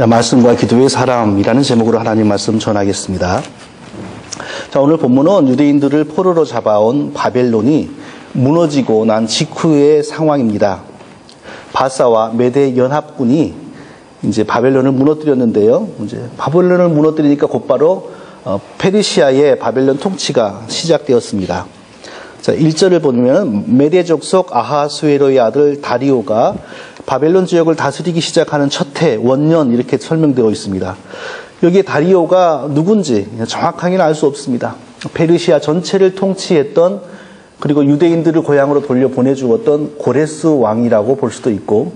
말씀과 기도의 사람이라는 제목으로 하나님 말씀 전하겠습니다. 자, 오늘 본문은 유대인들을 포로로 잡아온 바벨론이 무너지고 난 직후의 상황입니다. 바사와 메대 연합군이 이제 바벨론을 무너뜨렸는데요. 이제 바벨론을 무너뜨리니까 곧바로 페르시아의 바벨론 통치가 시작되었습니다. 자, 1절을 보면 메대족 속 아하수에로의 아들 다리오가 바벨론 지역을 다스리기 시작하는 첫 해, 원년 이렇게 설명되어 있습니다. 여기에 다리오가 누군지 정확하게는 알 수 없습니다. 페르시아 전체를 통치했던, 그리고 유대인들을 고향으로 돌려보내주었던 고레스 왕이라고 볼 수도 있고,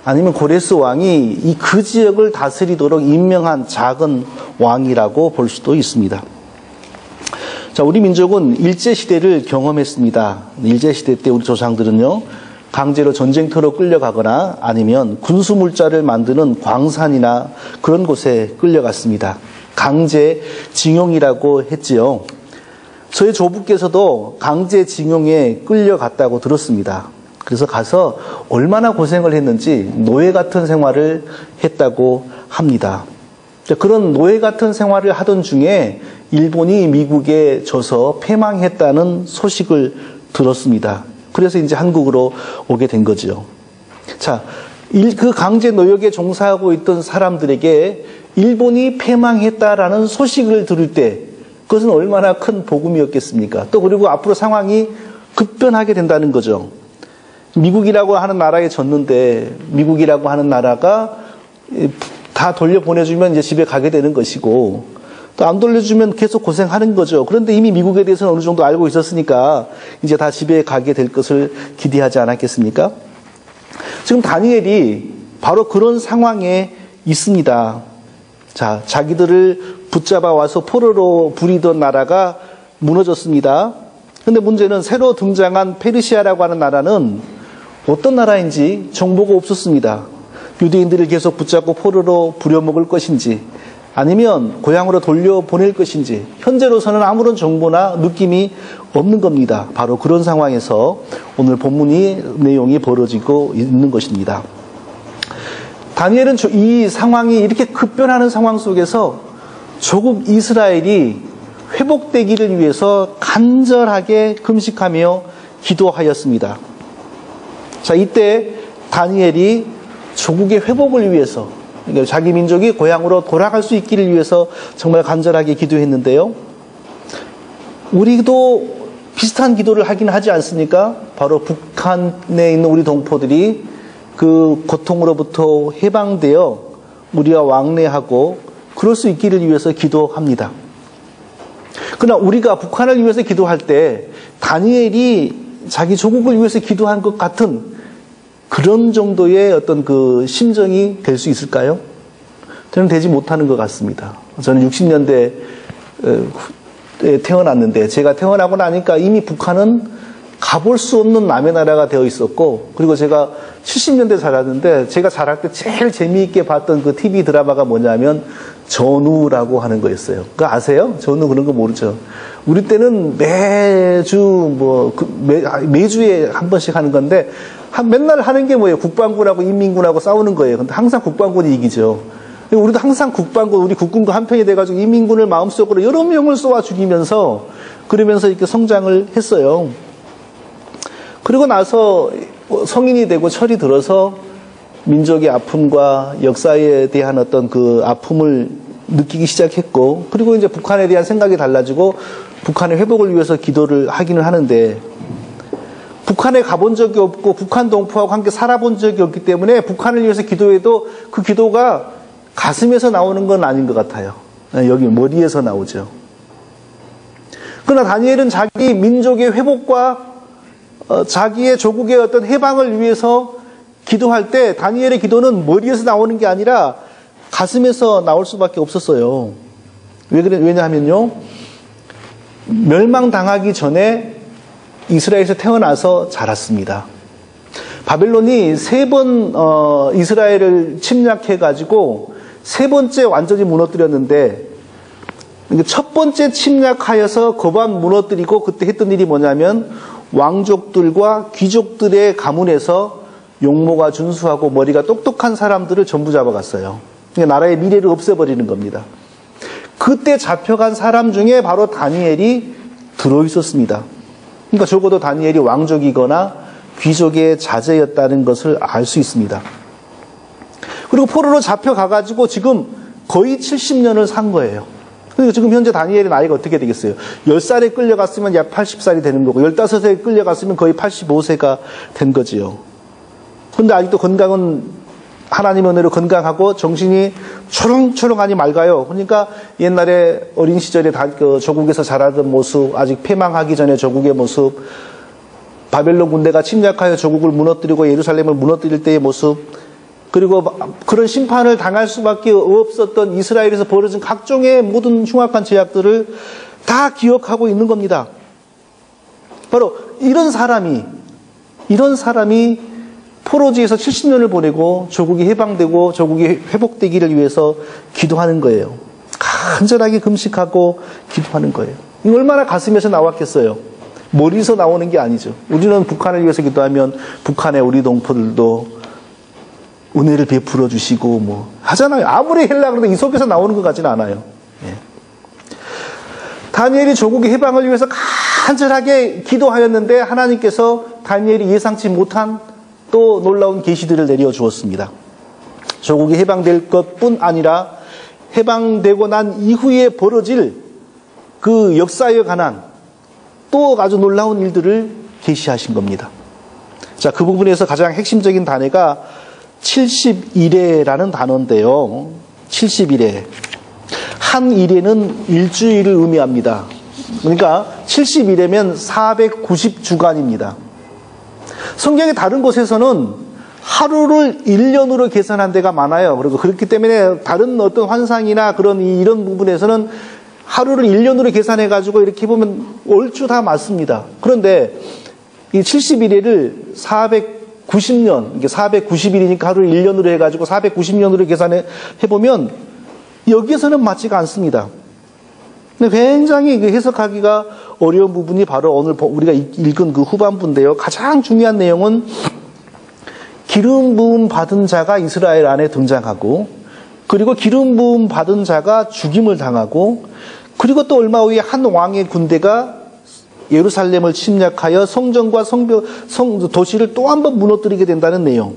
아니면 고레스 왕이 그 지역을 다스리도록 임명한 작은 왕이라고 볼 수도 있습니다. 자, 우리 민족은 일제시대를 경험했습니다. 일제시대 때 우리 조상들은요, 강제로 전쟁터로 끌려가거나 아니면 군수물자를 만드는 광산이나 그런 곳에 끌려갔습니다. 강제징용이라고 했지요. 저희 조부께서도 강제징용에 끌려갔다고 들었습니다. 그래서 가서 얼마나 고생을 했는지 노예 같은 생활을 했다고 합니다. 그런 노예 같은 생활을 하던 중에 일본이 미국에 져서 패망했다는 소식을 들었습니다. 그래서 이제 한국으로 오게 된 거죠. 자, 그 강제 노역에 종사하고 있던 사람들에게 일본이 패망했다라는 소식을 들을 때 그것은 얼마나 큰 복음이었겠습니까? 또 그리고 앞으로 상황이 급변하게 된다는 거죠. 미국이라고 하는 나라에 졌는데 미국이라고 하는 나라가 다 돌려보내주면 이제 집에 가게 되는 것이고, 또 안 돌려주면 계속 고생하는 거죠. 그런데 이미 미국에 대해서는 어느 정도 알고 있었으니까 이제 다 집에 가게 될 것을 기대하지 않았겠습니까? 지금 다니엘이 바로 그런 상황에 있습니다. 자, 자기들을 붙잡아 와서 포로로 부리던 나라가 무너졌습니다. 그런데 문제는 새로 등장한 페르시아라고 하는 나라는 어떤 나라인지 정보가 없었습니다. 유대인들을 계속 붙잡고 포로로 부려먹을 것인지, 아니면 고향으로 돌려보낼 것인지 현재로서는 아무런 정보나 느낌이 없는 겁니다. 바로 그런 상황에서 오늘 본문이 내용이 벌어지고 있는 것입니다. 다니엘은 이 상황이 이렇게 급변하는 상황 속에서 조국 이스라엘이 회복되기를 위해서 간절하게 금식하며 기도하였습니다. 자, 이때 다니엘이 조국의 회복을 위해서, 그러니까 자기 민족이 고향으로 돌아갈 수 있기를 위해서 정말 간절하게 기도했는데요. 우리도 비슷한 기도를 하긴 하지 않습니까? 바로 북한에 있는 우리 동포들이 그 고통으로부터 해방되어 우리와 왕래하고 그럴 수 있기를 위해서 기도합니다. 그러나 우리가 북한을 위해서 기도할 때 다니엘이 자기 조국을 위해서 기도한 것 같은 그런 정도의 어떤 그 심정이 될 수 있을까요? 저는 되지 못하는 것 같습니다. 저는 60년대에 태어났는데, 제가 태어나고 나니까 이미 북한은 가볼 수 없는 남의 나라가 되어 있었고, 그리고 제가 70년대 자랐는데 제가 자랄 때 제일 재미있게 봤던 그 TV 드라마가 뭐냐면 전우라고 하는 거였어요. 그거 아세요? 전우 그런 거 모르죠? 우리 때는 매주에 한 번씩 하는 건데, 맨날 하는 게 뭐예요? 국방군하고 인민군하고 싸우는 거예요. 근데 항상 국방군이 이기죠. 우리도 항상 우리 국군과 한편이 돼가지고 인민군을 마음속으로 여러 명을 쏘아 죽이면서, 그러면서 이렇게 성장을 했어요. 그리고 나서 성인이 되고 철이 들어서 민족의 아픔과 역사에 대한 어떤 그 아픔을 느끼기 시작했고, 그리고 이제 북한에 대한 생각이 달라지고 북한의 회복을 위해서 기도를 하기는 하는데, 북한에 가본 적이 없고 북한 동포하고 함께 살아본 적이 없기 때문에 북한을 위해서 기도해도 그 기도가 가슴에서 나오는 건 아닌 것 같아요. 여기 머리에서 나오죠. 그러나 다니엘은 자기 민족의 회복과 자기의 조국의 어떤 해방을 위해서 기도할 때 다니엘의 기도는 머리에서 나오는 게 아니라 가슴에서 나올 수밖에 없었어요. 왜냐하면요, 멸망당하기 전에 이스라엘에서 태어나서 자랐습니다. 바벨론이 3번 이스라엘을 침략해가지고 3번째 완전히 무너뜨렸는데, 첫 번째 침략하여서 거반 무너뜨리고 그때 했던 일이 뭐냐면 왕족들과 귀족들의 가문에서 용모가 준수하고 머리가 똑똑한 사람들을 전부 잡아갔어요. 그러니까 나라의 미래를 없애버리는 겁니다. 그때 잡혀간 사람 중에 바로 다니엘이 들어있었습니다. 그러니까 적어도 다니엘이 왕족이거나 귀족의 자제였다는 것을 알 수 있습니다. 그리고 포로로 잡혀가가지고 지금 거의 70년을 산 거예요. 그러니까 지금 현재 다니엘의 나이가 어떻게 되겠어요? 10살에 끌려갔으면 약 80살이 되는 거고 15살에 끌려갔으면 거의 85세가 된 거지요. 그런데 아직도 건강은 하나님의 은혜로 건강하고 정신이 초롱초롱하니 맑아요. 그러니까 옛날에 어린 시절에 조국에서 자라던 모습, 아직 패망하기 전에 조국의 모습, 바벨론 군대가 침략하여 조국을 무너뜨리고 예루살렘을 무너뜨릴 때의 모습, 그리고 그런 심판을 당할 수밖에 없었던 이스라엘에서 벌어진 각종의 모든 흉악한 죄악들을 다 기억하고 있는 겁니다. 바로 이런 사람이 포로지에서 70년을 보내고 조국이 해방되고 조국이 회복되기를 위해서 기도하는 거예요. 간절하게 금식하고 기도하는 거예요. 이거 얼마나 가슴에서 나왔겠어요. 머리에서 나오는 게 아니죠. 우리는 북한을 위해서 기도하면 북한의 우리 동포들도 은혜를 베풀어 주시고 뭐 하잖아요. 아무리 하려고 해도 이 속에서 나오는 것 같지는 않아요. 예. 다니엘이 조국의 해방을 위해서 간절하게 기도하였는데 하나님께서 다니엘이 예상치 못한 또 놀라운 계시들을 내려 주었습니다. 조국이 해방될 것뿐 아니라 해방되고 난 이후에 벌어질 그 역사에 관한 또 아주 놀라운 일들을 계시하신 겁니다. 자, 그 부분에서 가장 핵심적인 단어가 70일에라는 단어인데요. 70일에. 한 일에는 일주일을 의미합니다. 그러니까 70일이면 490주간입니다. 성경의 다른 곳에서는 하루를 1년으로 계산한 데가 많아요. 그리고 그렇기 때문에 다른 어떤 환상이나 이런 부분에서는 하루를 1년으로 계산해가지고 이렇게 보면 얼추 다 맞습니다. 그런데 이 70일을 490년, 이게 490일이니까 하루를 1년으로 해가지고 490년으로 계산해보면 여기에서는 맞지가 않습니다. 근데 굉장히 해석하기가 어려운 부분이 바로 오늘 우리가 읽은 그 후반부인데요. 가장 중요한 내용은 기름 부음 받은 자가 이스라엘 안에 등장하고, 그리고 기름 부음 받은 자가 죽임을 당하고, 그리고 또 얼마 후에 한 왕의 군대가 예루살렘을 침략하여 성전과 도시를 또 한 번 무너뜨리게 된다는 내용.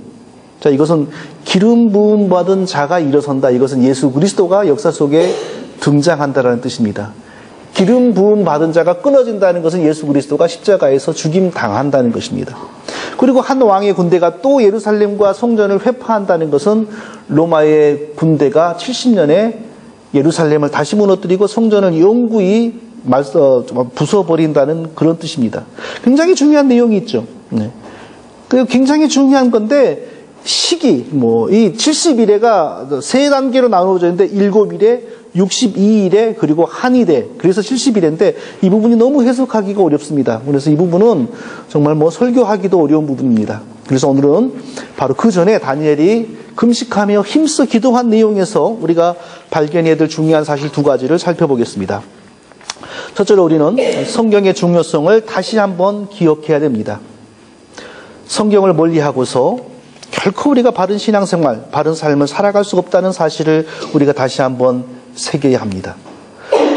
자, 이것은 기름 부음 받은 자가 일어선다. 이것은 예수 그리스도가 역사 속에 등장한다라는 뜻입니다. 기름 부음 받은 자가 끊어진다는 것은 예수 그리스도가 십자가에서 죽임 당한다는 것입니다. 그리고 한 왕의 군대가 또 예루살렘과 성전을 회파한다는 것은 로마의 군대가 70년에 예루살렘을 다시 무너뜨리고 성전을 영구히 부숴버린다는 그런 뜻입니다. 굉장히 중요한 내용이 있죠. 네. 굉장히 중요한 건데 시기, 이 70일에가 세 단계로 나누어져 있는데 7일에, 62일에, 그리고 한일에, 그래서 70일인데 이 부분이 너무 해석하기가 어렵습니다. 그래서 이 부분은 정말 설교하기도 어려운 부분입니다. 그래서 오늘은 바로 그 전에 다니엘이 금식하며 힘써 기도한 내용에서 우리가 발견해야 될 중요한 사실 두 가지를 살펴보겠습니다. 첫째로 우리는 성경의 중요성을 다시 한번 기억해야 됩니다. 성경을 멀리하고서 결코 우리가 바른 신앙생활, 바른 삶을 살아갈 수 없다는 사실을 우리가 다시 한번 새겨야 합니다.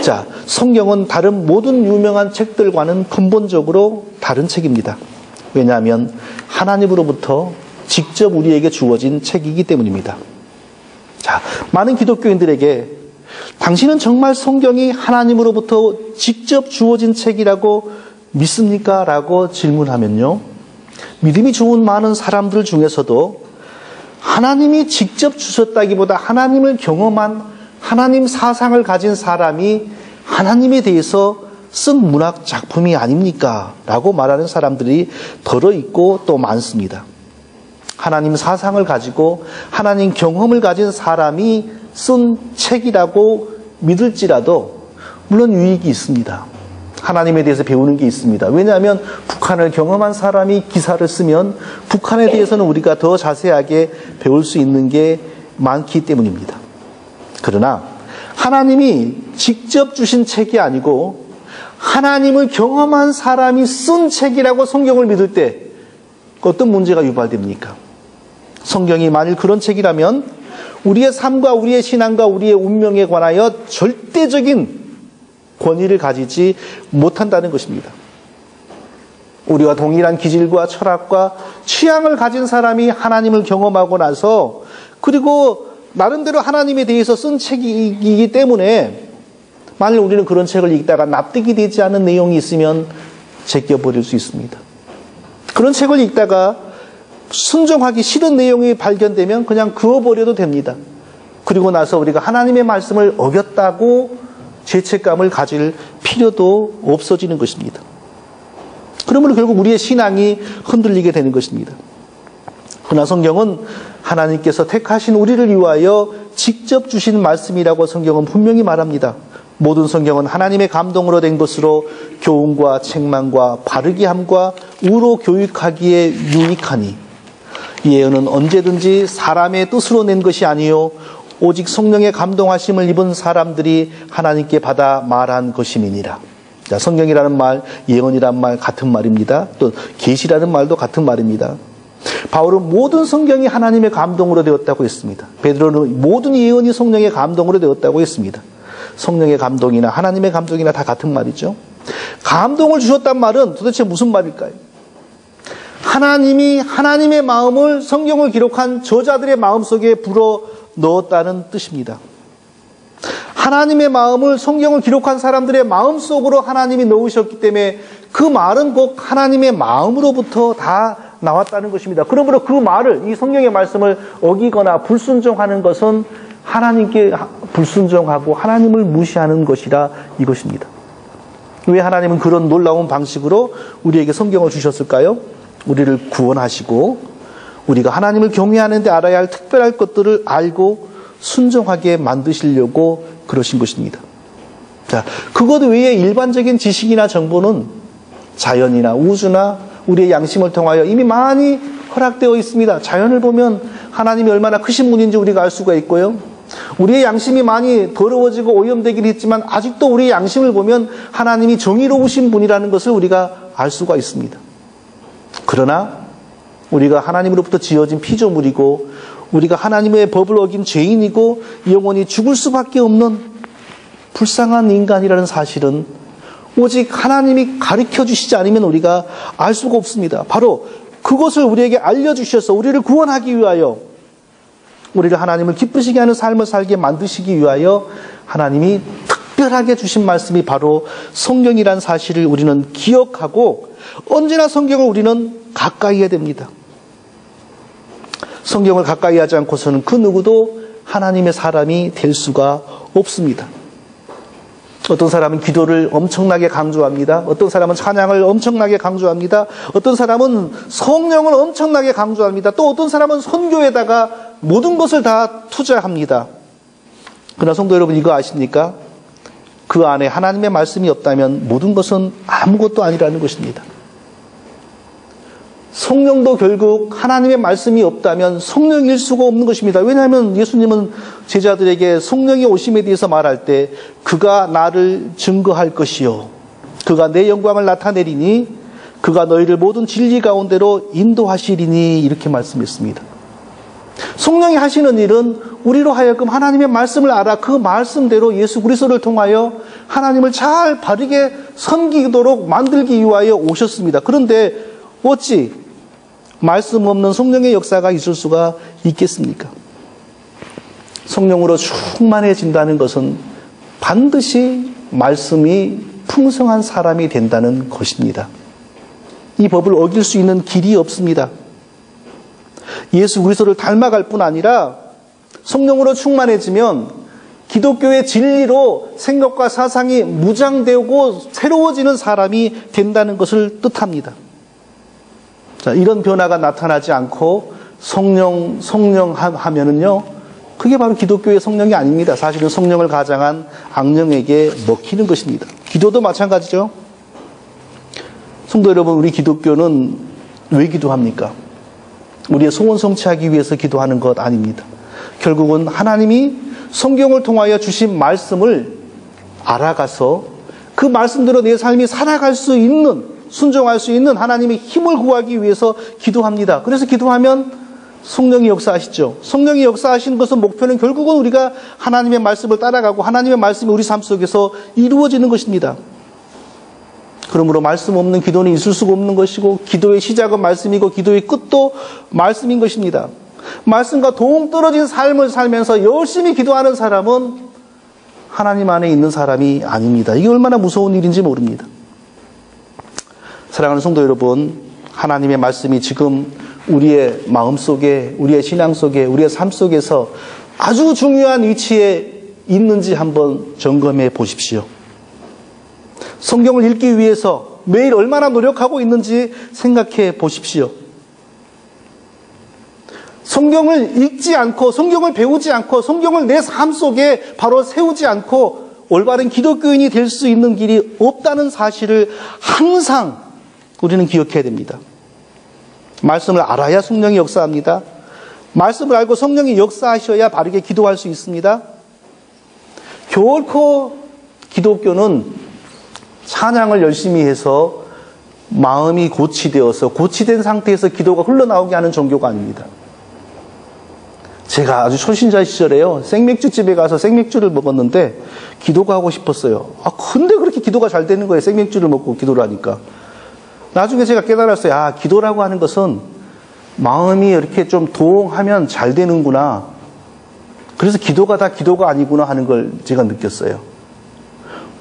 자, 성경은 다른 모든 유명한 책들과는 근본적으로 다른 책입니다. 왜냐하면 하나님으로부터 직접 우리에게 주어진 책이기 때문입니다. 자, 많은 기독교인들에게 당신은 정말 성경이 하나님으로부터 직접 주어진 책이라고 믿습니까? 라고 질문하면요. 믿음이 좋은 많은 사람들 중에서도 하나님이 직접 주셨다기보다 하나님을 경험한 하나님 사상을 가진 사람이 하나님에 대해서 쓴 문학 작품이 아닙니까? 라고 말하는 사람들이 더러있고 또 많습니다. 하나님 사상을 가지고 하나님 경험을 가진 사람이 쓴 책이라고 믿을지라도 물론 유익이 있습니다. 하나님에 대해서 배우는 게 있습니다. 왜냐하면 북한을 경험한 사람이 기사를 쓰면 북한에 대해서는 우리가 더 자세하게 배울 수 있는 게 많기 때문입니다. 그러나 하나님이 직접 주신 책이 아니고 하나님을 경험한 사람이 쓴 책이라고 성경을 믿을 때 어떤 문제가 유발됩니까? 성경이 만일 그런 책이라면 우리의 삶과 우리의 신앙과 우리의 운명에 관하여 절대적인 권위를 가지지 못한다는 것입니다. 우리와 동일한 기질과 철학과 취향을 가진 사람이 하나님을 경험하고 나서 그리고 나름대로 하나님에 대해서 쓴 책이기 때문에 만일 우리는 그런 책을 읽다가 납득이 되지 않은 내용이 있으면 제껴버릴 수 있습니다. 그런 책을 읽다가 순종하기 싫은 내용이 발견되면 그냥 그어버려도 됩니다. 그리고 나서 우리가 하나님의 말씀을 어겼다고 죄책감을 가질 필요도 없어지는 것입니다. 그러므로 결국 우리의 신앙이 흔들리게 되는 것입니다. 그러나 성경은 하나님께서 택하신 우리를 위하여 직접 주신 말씀이라고 성경은 분명히 말합니다. 모든 성경은 하나님의 감동으로 된 것으로 교훈과 책망과 바르게 함과 우로 교육하기에 유익하니 이 예언은 언제든지 사람의 뜻으로 낸 것이 아니요 오직 성령의 감동하심을 입은 사람들이 하나님께 받아 말한 것임이니라. 자, 성경이라는 말, 예언이라는 말 같은 말입니다. 또 계시라는 말도 같은 말입니다. 바울은 모든 성경이 하나님의 감동으로 되었다고 했습니다. 베드로는 모든 예언이 성령의 감동으로 되었다고 했습니다. 성령의 감동이나 하나님의 감동이나 다 같은 말이죠. 감동을 주셨단 말은 도대체 무슨 말일까요? 하나님이 하나님의 마음을 성경을 기록한 저자들의 마음속에 불어 넣었다는 뜻입니다. 하나님의 마음을 성경을 기록한 사람들의 마음속으로 하나님이 넣으셨기 때문에 그 말은 꼭 하나님의 마음으로부터 다 나왔다는 것입니다. 그러므로 그 말을, 이 성경의 말씀을 어기거나 불순종하는 것은 하나님께 불순종하고 하나님을 무시하는 것이라 이것입니다. 왜 하나님은 그런 놀라운 방식으로 우리에게 성경을 주셨을까요? 우리를 구원하시고 우리가 하나님을 경외하는 데 알아야 할 특별할 것들을 알고 순종하게 만드시려고 그러신 것입니다. 자, 그것 외에 일반적인 지식이나 정보는 자연이나 우주나 우리의 양심을 통하여 이미 많이 허락되어 있습니다. 자연을 보면 하나님이 얼마나 크신 분인지 우리가 알 수가 있고요. 우리의 양심이 많이 더러워지고 오염되긴 했지만 아직도 우리의 양심을 보면 하나님이 정의로우신 분이라는 것을 우리가 알 수가 있습니다. 그러나 우리가 하나님으로부터 지어진 피조물이고 우리가 하나님의 법을 어긴 죄인이고 영원히 죽을 수밖에 없는 불쌍한 인간이라는 사실은 오직 하나님이 가르쳐 주시지 않으면 우리가 알 수가 없습니다. 바로 그것을 우리에게 알려주셔서 우리를 구원하기 위하여 우리를 하나님을 기쁘시게 하는 삶을 살게 만드시기 위하여 하나님이 특별하게 주신 말씀이 바로 성경이라는 사실을 우리는 기억하고 언제나 성경을 우리는 가까이 해야 됩니다. 성경을 가까이 하지 않고서는 그 누구도 하나님의 사람이 될 수가 없습니다. 어떤 사람은 기도를 엄청나게 강조합니다. 어떤 사람은 찬양을 엄청나게 강조합니다. 어떤 사람은 성령을 엄청나게 강조합니다. 또 어떤 사람은 선교에다가 모든 것을 다 투자합니다. 그러나 성도 여러분, 이거 아십니까? 그 안에 하나님의 말씀이 없다면 모든 것은 아무것도 아니라는 것입니다. 성령도 결국 하나님의 말씀이 없다면 성령일 수가 없는 것입니다. 왜냐하면 예수님은 제자들에게 성령이 오심에 대해서 말할 때 그가 나를 증거할 것이요 그가 내 영광을 나타내리니 그가 너희를 모든 진리 가운데로 인도하시리니 이렇게 말씀했습니다. 성령이 하시는 일은 우리로 하여금 하나님의 말씀을 알아 그 말씀대로 예수 그리스도를 통하여 하나님을 잘 바르게 섬기도록 만들기 위하여 오셨습니다. 그런데 어찌 말씀 없는 성령의 역사가 있을 수가 있겠습니까? 성령으로 충만해진다는 것은 반드시 말씀이 풍성한 사람이 된다는 것입니다. 이 법을 어길 수 있는 길이 없습니다. 예수 그리스도를 닮아갈 뿐 아니라 성령으로 충만해지면 기독교의 진리로 생각과 사상이 무장되고 새로워지는 사람이 된다는 것을 뜻합니다. 자, 이런 변화가 나타나지 않고 성령 하면은요, 그게 바로 기독교의 성령이 아닙니다. 사실은 성령을 가장한 악령에게 먹히는 것입니다. 기도도 마찬가지죠. 성도 여러분, 우리 기독교는 왜 기도합니까? 우리의 소원 성취하기 위해서 기도하는 것 아닙니다. 결국은 하나님이 성경을 통하여 주신 말씀을 알아가서 그 말씀대로 내 삶이 살아갈 수 있는, 순종할 수 있는 하나님의 힘을 구하기 위해서 기도합니다. 그래서 기도하면 성령이 역사하시죠. 성령이 역사하시는 것은 목표는 결국은 우리가 하나님의 말씀을 따라가고 하나님의 말씀이 우리 삶 속에서 이루어지는 것입니다. 그러므로 말씀 없는 기도는 있을 수가 없는 것이고 기도의 시작은 말씀이고 기도의 끝도 말씀인 것입니다. 말씀과 동떨어진 삶을 살면서 열심히 기도하는 사람은 하나님 안에 있는 사람이 아닙니다. 이게 얼마나 무서운 일인지 모릅니다. 사랑하는 성도 여러분, 하나님의 말씀이 지금 우리의 마음 속에, 우리의 신앙 속에, 우리의 삶 속에서 아주 중요한 위치에 있는지 한번 점검해 보십시오. 성경을 읽기 위해서 매일 얼마나 노력하고 있는지 생각해 보십시오. 성경을 읽지 않고, 성경을 배우지 않고, 성경을 내 삶 속에 바로 세우지 않고 올바른 기독교인이 될 수 있는 길이 없다는 사실을 항상 우리는 기억해야 됩니다. 말씀을 알아야 성령이 역사합니다. 말씀을 알고 성령이 역사하셔야 바르게 기도할 수 있습니다. 결코 기독교는 찬양을 열심히 해서 마음이 고치되어서 고치된 상태에서 기도가 흘러나오게 하는 종교가 아닙니다. 제가 아주 초신자 시절에요, 생맥주집에 가서 생맥주를 먹었는데 기도가 하고 싶었어요. 근데 그렇게 기도가 잘 되는 거예요. 생맥주를 먹고 기도를 하니까. 나중에 제가 깨달았어요. 기도라고 하는 것은 마음이 이렇게 좀 도옹하면 잘 되는구나. 그래서 기도가 다 기도가 아니구나 하는 걸 제가 느꼈어요.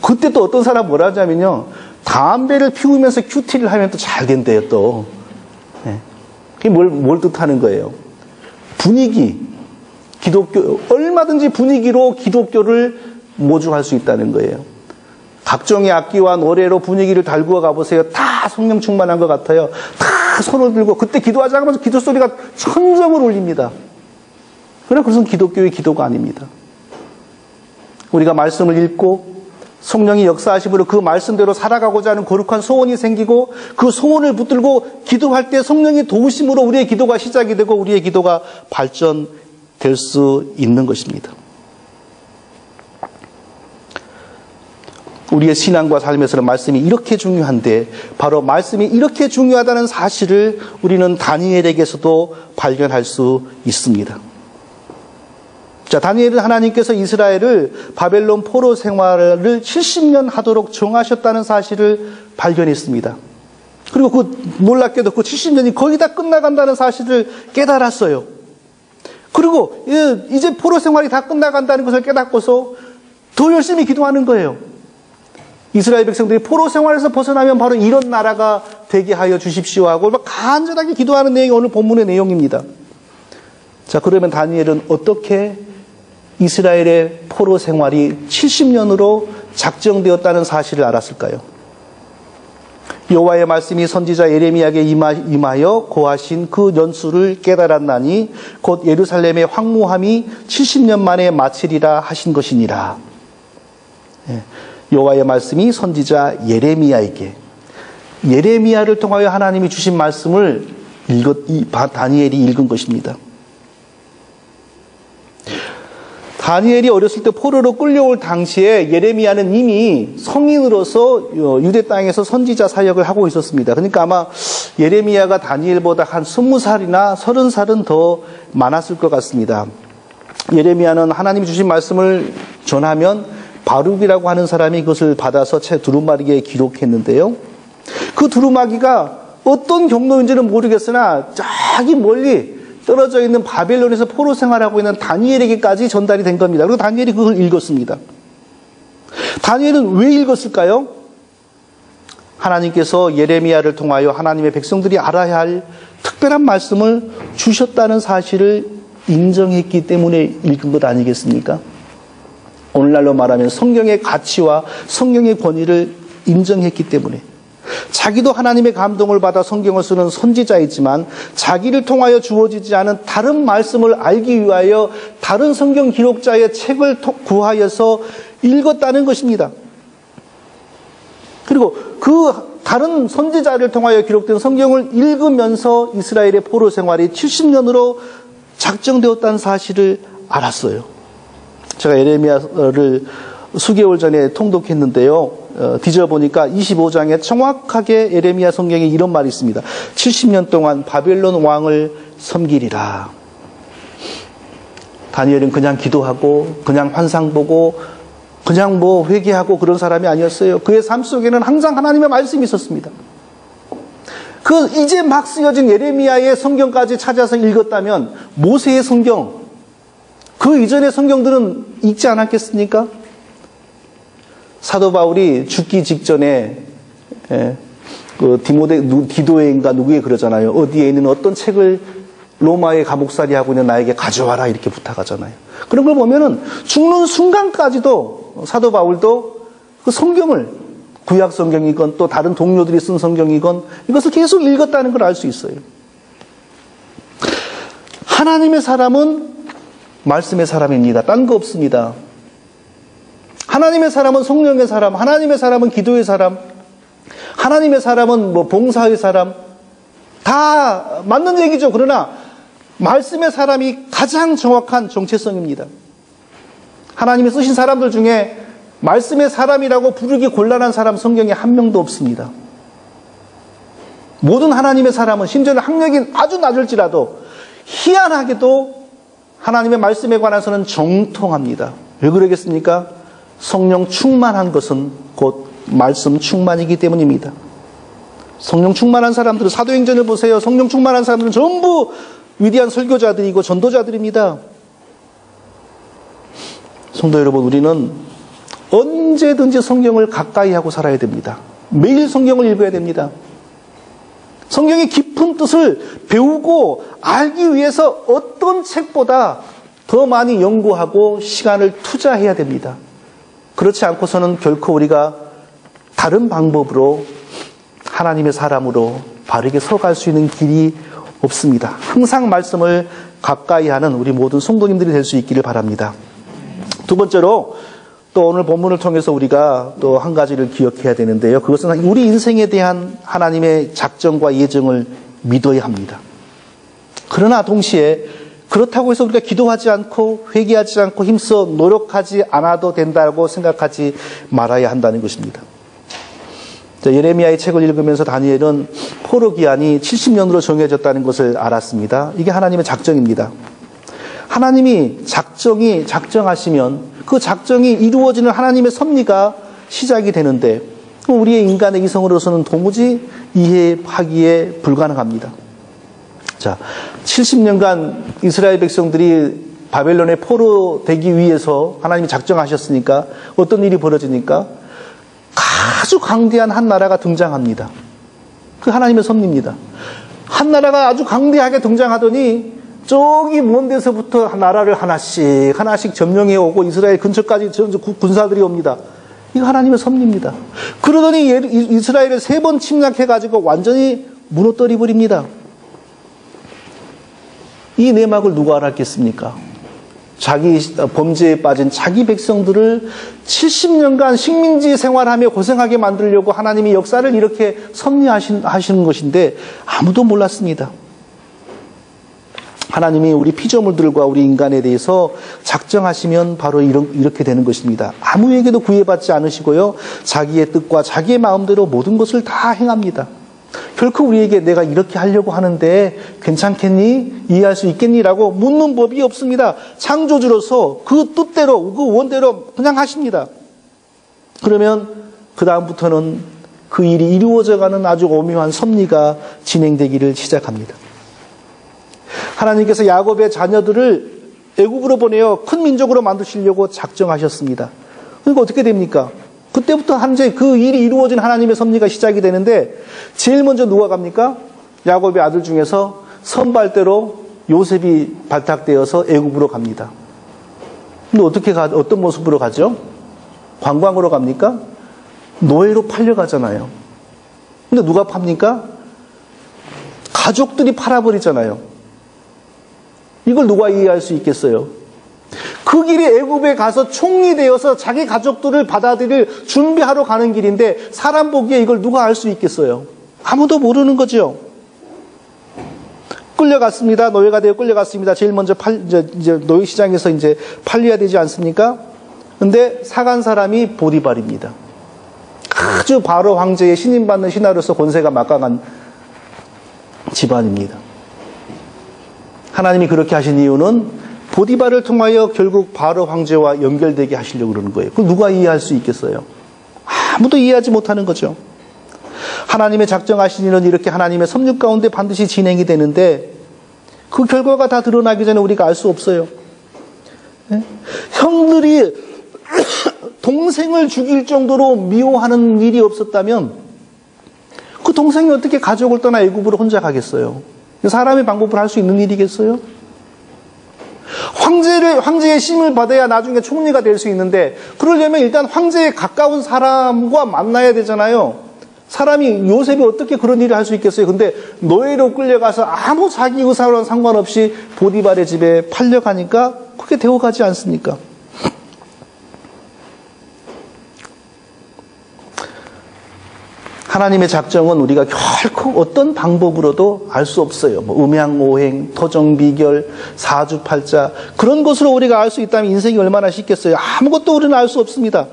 그때 또 어떤 사람 뭐라 하자면요, 담배를 피우면서 큐티를 하면 또 잘 된대요, 또. 네. 그게 뭘 뜻하는 거예요? 분위기. 기독교, 얼마든지 분위기로 기독교를 모주할 수 있다는 거예요. 각종의 악기와 노래로 분위기를 달구어 가보세요. 다 성령 충만한 것 같아요. 다 손을 들고 그때 기도하자고 하면서 기도 소리가 천정을 울립니다. 그러나 그것은 기독교의 기도가 아닙니다. 우리가 말씀을 읽고 성령이 역사하심으로 그 말씀대로 살아가고자 하는 거룩한 소원이 생기고 그 소원을 붙들고 기도할 때 성령이 도우심으로 우리의 기도가 시작이 되고 우리의 기도가 발전될 수 있는 것입니다. 우리의 신앙과 삶에서는 말씀이 이렇게 중요한데 바로 말씀이 이렇게 중요하다는 사실을 우리는 다니엘에게서도 발견할 수 있습니다. 자, 다니엘은 하나님께서 이스라엘을 바벨론 포로 생활을 70년 하도록 정하셨다는 사실을 발견했습니다. 그리고 놀랍게도 그 70년이 거의 다 끝나간다는 사실을 깨달았어요. 그리고 이제 포로 생활이 다 끝나간다는 것을 깨닫고서 더 열심히 기도하는 거예요. 이스라엘 백성들이 포로 생활에서 벗어나면 바로 이런 나라가 되게 하여 주십시오 하고 막 간절하게 기도하는 내용이 오늘 본문의 내용입니다. 자, 그러면 다니엘은 어떻게 이스라엘의 포로 생활이 70년으로 작정되었다는 사실을 알았을까요? 여호와의 말씀이 선지자 예레미야에게 임하여 고하신 그 연수를 깨달았나니 곧 예루살렘의 황무함이 70년 만에 마치리라 하신 것이니라. 여호와의 말씀이 선지자 예레미야를 통하여 하나님이 주신 말씀을 다니엘이 읽은 것입니다. 다니엘이 어렸을 때 포로로 끌려올 당시에 예레미야는 이미 성인으로서 유대 땅에서 선지자 사역을 하고 있었습니다. 그러니까 아마 예레미야가 다니엘보다 한 20살이나 30살은 더 많았을 것 같습니다. 예레미야는 하나님이 주신 말씀을 전하면 바룩이라고 하는 사람이 그것을 받아서 책 두루마기에 기록했는데요. 그 두루마기가 어떤 경로인지는 모르겠으나 저기 멀리 떨어져 있는 바벨론에서 포로 생활하고 있는 다니엘에게까지 전달이 된 겁니다. 그리고 다니엘이 그걸 읽었습니다. 다니엘은 왜 읽었을까요? 하나님께서 예레미야를 통하여 하나님의 백성들이 알아야 할 특별한 말씀을 주셨다는 사실을 인정했기 때문에 읽은 것 아니겠습니까? 오늘날로 말하면 성경의 가치와 성경의 권위를 인정했기 때문에 자기도 하나님의 감동을 받아 성경을 쓰는 선지자이지만 자기를 통하여 주어지지 않은 다른 말씀을 알기 위하여 다른 성경 기록자의 책을 구하여서 읽었다는 것입니다. 그리고 그 다른 선지자를 통하여 기록된 성경을 읽으면서 이스라엘의 포로 생활이 70년으로 작정되었다는 사실을 알았어요. 제가 예레미야를 수개월 전에 통독했는데요. 뒤져보니까 25장에 정확하게 예레미야 성경에 이런 말이 있습니다. 70년 동안 바벨론 왕을 섬기리라. 다니엘은 그냥 기도하고 그냥 환상 보고 그냥 뭐 회개하고 그런 사람이 아니었어요. 그의 삶 속에는 항상 하나님의 말씀이 있었습니다. 그 이제 막 쓰여진 예레미야의 성경까지 찾아서 읽었다면 모세의 성경, 그 이전의 성경들은 읽지 않았겠습니까? 사도 바울이 죽기 직전에 그 디도에인가 누구에 그러잖아요. 어디에 있는 어떤 책을 로마의 감옥살이 하고 있는 나에게 가져와라 이렇게 부탁하잖아요. 그런 걸 보면은 죽는 순간까지도 사도 바울도 그 성경을 구약 성경이건 또 다른 동료들이 쓴 성경이건 이것을 계속 읽었다는 걸 알 수 있어요. 하나님의 사람은 말씀의 사람입니다. 딴 거 없습니다. 하나님의 사람은 성령의 사람, 하나님의 사람은 기도의 사람, 하나님의 사람은 뭐 봉사의 사람, 다 맞는 얘기죠. 그러나 말씀의 사람이 가장 정확한 정체성입니다. 하나님이 쓰신 사람들 중에 말씀의 사람이라고 부르기 곤란한 사람 성경에 한 명도 없습니다. 모든 하나님의 사람은 심지어는 학력이 아주 낮을지라도 희한하게도 하나님의 말씀에 관해서는 정통합니다. 왜 그러겠습니까? 성령 충만한 것은 곧 말씀 충만이기 때문입니다. 성령 충만한 사람들은 사도행전을 보세요. 성령 충만한 사람들은 전부 위대한 설교자들이고 전도자들입니다. 성도 여러분, 우리는 언제든지 성경을 가까이 하고 살아야 됩니다. 매일 성경을 읽어야 됩니다. 성경의 깊은 뜻을 배우고 알기 위해서 어떤 책보다 더 많이 연구하고 시간을 투자해야 됩니다. 그렇지 않고서는 결코 우리가 다른 방법으로 하나님의 사람으로 바르게 서갈 수 있는 길이 없습니다. 항상 말씀을 가까이 하는 우리 모든 성도님들이 될 수 있기를 바랍니다. 두 번째로 또 오늘 본문을 통해서 우리가 또 한 가지를 기억해야 되는데요. 그것은 우리 인생에 대한 하나님의 작정과 예정을 믿어야 합니다. 그러나 동시에 그렇다고 해서 우리가 기도하지 않고 회개하지 않고 힘써 노력하지 않아도 된다고 생각하지 말아야 한다는 것입니다. 예레미야의 책을 읽으면서 다니엘은 포로 기한이 70년으로 정해졌다는 것을 알았습니다. 이게 하나님의 작정입니다. 하나님이 작정하시면 그 작정이 이루어지는 하나님의 섭리가 시작이 되는데 우리의 인간의 이성으로서는 도무지 이해하기에 불가능합니다. 자, 70년간 이스라엘 백성들이 바벨론의 포로 되기 위해서 하나님이 작정하셨으니까 어떤 일이 벌어지니까 아주 강대한 한 나라가 등장합니다. 그 하나님의 섭리입니다. 한 나라가 아주 강대하게 등장하더니 저기 먼 데서부터 나라를 하나씩 점령해 오고 이스라엘 근처까지 군사들이 옵니다. 이거 하나님의 섭리입니다. 그러더니 이스라엘을 3번 침략해가지고 완전히 무너뜨려 버립니다. 이 내막을 누가 알았겠습니까? 자기 범죄에 빠진 자기 백성들을 70년간 식민지 생활하며 고생하게 만들려고 하나님이 역사를 이렇게 섭리하시는 것인데 아무도 몰랐습니다. 하나님이 우리 피조물들과 우리 인간에 대해서 작정하시면 바로 이렇게 되는 것입니다. 아무에게도 구애받지 않으시고요. 자기의 뜻과 자기의 마음대로 모든 것을 다 행합니다. 결코 우리에게 내가 이렇게 하려고 하는데 괜찮겠니? 이해할 수 있겠니? 라고 묻는 법이 없습니다. 창조주로서 그 뜻대로, 그 원대로 그냥 하십니다. 그러면 그 다음부터는 그 일이 이루어져가는 아주 오묘한 섭리가 진행되기를 시작합니다. 하나님께서 야곱의 자녀들을 애굽으로 보내어 큰 민족으로 만드시려고 작정하셨습니다. 그러니까 어떻게 됩니까? 그때부터 현재 그 일이 이루어진 하나님의 섭리가 시작이 되는데 제일 먼저 누가 갑니까? 야곱의 아들 중에서 선발대로 요셉이 발탁되어서 애굽으로 갑니다. 근데 어떤 모습으로 가죠? 관광으로 갑니까? 노예로 팔려가잖아요. 근데 누가 팝니까? 가족들이 팔아버리잖아요. 이걸 누가 이해할 수 있겠어요? 그 길이 애굽에 가서 총리 되어서 자기 가족들을 받아들일 준비하러 가는 길인데 사람 보기에 이걸 누가 알 수 있겠어요? 아무도 모르는 거죠. 끌려갔습니다. 노예가 되어 끌려갔습니다. 제일 먼저 이제 노예 시장에서 이제 팔려야 되지 않습니까? 근데 사간 사람이 보디발입니다. 아주 바로 황제의 신임받는 신하로서 권세가 막강한 집안입니다. 하나님이 그렇게 하신 이유는 보디발을 통하여 결국 바로 황제와 연결되게 하시려고 그러는 거예요. 그걸 누가 이해할 수 있겠어요? 아무도 이해하지 못하는 거죠. 하나님의 작정하신 일은 이렇게 하나님의 섭리 가운데 반드시 진행이 되는데 그 결과가 다 드러나기 전에 우리가 알 수 없어요. 형들이 동생을 죽일 정도로 미워하는 일이 없었다면 그 동생이 어떻게 가족을 떠나 애굽으로 혼자 가겠어요? 사람의 방법을 할 수 있는 일이겠어요? 황제의 심을 받아야 나중에 총리가 될 수 있는데 그러려면 일단 황제에 가까운 사람과 만나야 되잖아요. 사람이 요셉이 어떻게 그런 일을 할 수 있겠어요? 근데 노예로 끌려가서 아무 자기 의사와는 상관없이 보디발의 집에 팔려가니까 그게 되어가지 않습니까? 하나님의 작정은 우리가 결코 어떤 방법으로도 알 수 없어요. 음양오행, 토정비결, 사주팔자 그런 것으로 우리가 알 수 있다면 인생이 얼마나 쉽겠어요. 아무것도 우리는 알 수 없습니다.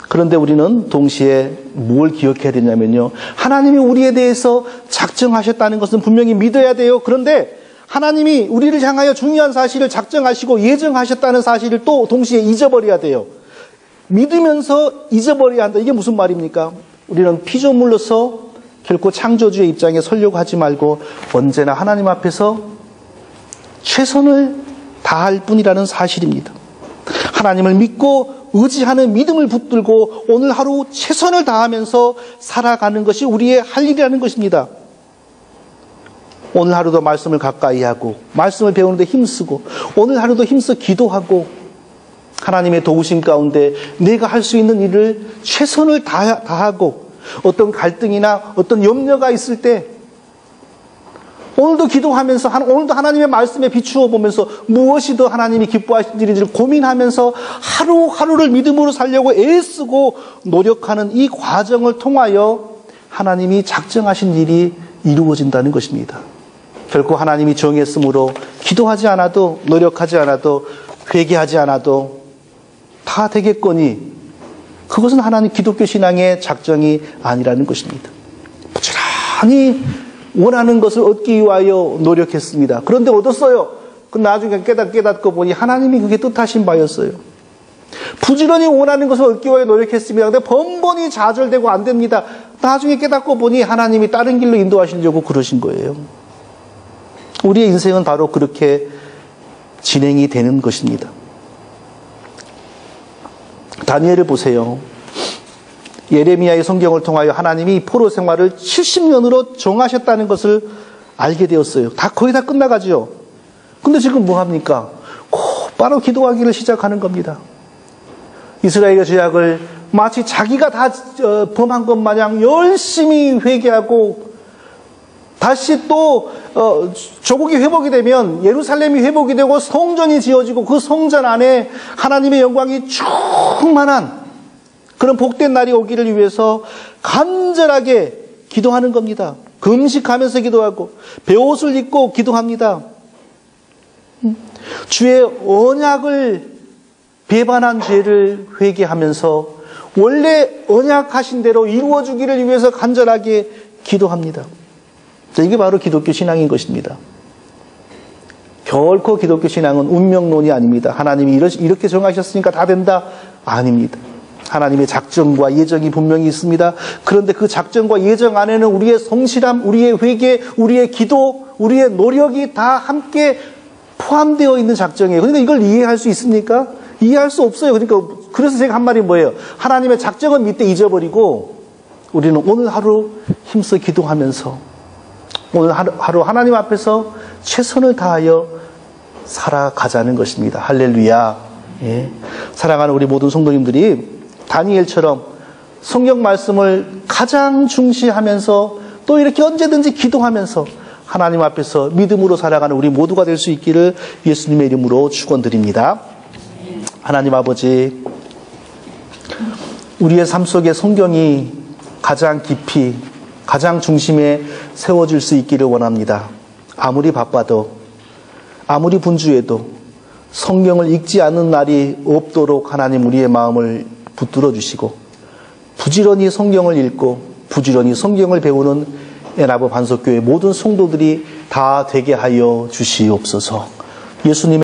그런데 우리는 동시에 뭘 기억해야 되냐면요. 하나님이 우리에 대해서 작정하셨다는 것은 분명히 믿어야 돼요. 그런데 하나님이 우리를 향하여 중요한 사실을 작정하시고 예정하셨다는 사실을 또 동시에 잊어버려야 돼요. 믿으면서 잊어버려야 한다. 이게 무슨 말입니까? 우리는 피조물로서 결코 창조주의 입장에 서려고 하지 말고 언제나 하나님 앞에서 최선을 다할 뿐이라는 사실입니다. 하나님을 믿고 의지하는 믿음을 붙들고 오늘 하루 최선을 다하면서 살아가는 것이 우리의 할 일이라는 것입니다. 오늘 하루도 말씀을 가까이 하고 말씀을 배우는데 힘쓰고 오늘 하루도 힘써 기도하고 하나님의 도우심 가운데 내가 할 수 있는 일을 최선을 다하고 어떤 갈등이나 어떤 염려가 있을 때 오늘도 기도하면서 오늘도 하나님의 말씀에 비추어 보면서 무엇이 더 하나님이 기뻐하신 일인지를 고민하면서 하루하루를 믿음으로 살려고 애쓰고 노력하는 이 과정을 통하여 하나님이 작정하신 일이 이루어진다는 것입니다. 결코 하나님이 정했으므로 기도하지 않아도 노력하지 않아도 회개하지 않아도 다 되겠거니 그것은 하나님 기독교 신앙의 작정이 아니라는 것입니다. 부지런히 원하는 것을 얻기 위하여 노력했습니다. 그런데 얻었어요. 그 나중에 깨닫고 보니 하나님이 그게 뜻하신 바였어요. 부지런히 원하는 것을 얻기 위하여 노력했습니다. 근데 번번이 좌절되고 안 됩니다. 나중에 깨닫고 보니 하나님이 다른 길로 인도하시려고 그러신 거예요. 우리의 인생은 바로 그렇게 진행이 되는 것입니다. 다니엘을 보세요. 예레미야의 성경을 통하여 하나님이 포로 생활을 70년으로 정하셨다는 것을 알게 되었어요. 거의 다 끝나가죠. 근데 지금 뭐 합니까? 곧바로 기도하기를 시작하는 겁니다. 이스라엘의 죄악을 마치 자기가 다 범한 것 마냥 열심히 회개하고 다시 또 조국이 회복이 되면 예루살렘이 회복이 되고 성전이 지어지고 그 성전 안에 하나님의 영광이 충만한 그런 복된 날이 오기를 위해서 간절하게 기도하는 겁니다. 금식하면서 기도하고 베옷을 입고 기도합니다. 주의 언약을 배반한 죄를 회개하면서 원래 언약하신 대로 이루어주기를 위해서 간절하게 기도합니다. 이게 바로 기독교 신앙인 것입니다. 결코 기독교 신앙은 운명론이 아닙니다. 하나님이 이렇게 정하셨으니까 다 된다? 아닙니다. 하나님의 작정과 예정이 분명히 있습니다. 그런데 그 작정과 예정 안에는 우리의 성실함, 우리의 회개, 우리의 기도, 우리의 노력이 다 함께 포함되어 있는 작정이에요. 그러니까 이걸 이해할 수 있습니까? 이해할 수 없어요. 그래서 제가 한 말이 뭐예요? 하나님의 작정은 밑에 잊어버리고 우리는 오늘 하루 힘써 기도하면서 오늘 하루 하나님 앞에서 최선을 다하여 살아가자는 것입니다. 할렐루야. 예. 사랑하는 우리 모든 성도님들이 다니엘처럼 성경 말씀을 가장 중시하면서 또 이렇게 언제든지 기도하면서 하나님 앞에서 믿음으로 살아가는 우리 모두가 될 수 있기를 예수님의 이름으로 축원드립니다. 하나님 아버지, 우리의 삶 속에 성경이 가장 깊이 가장 중심에 세워질 수 있기를 원합니다. 아무리 바빠도 아무리 분주해도 성경을 읽지 않는 날이 없도록 하나님 우리의 마음을 붙들어 주시고 부지런히 성경을 읽고 부지런히 성경을 배우는 애나브 반석교회 모든 성도들이 다 되게 하여 주시옵소서. 예수님의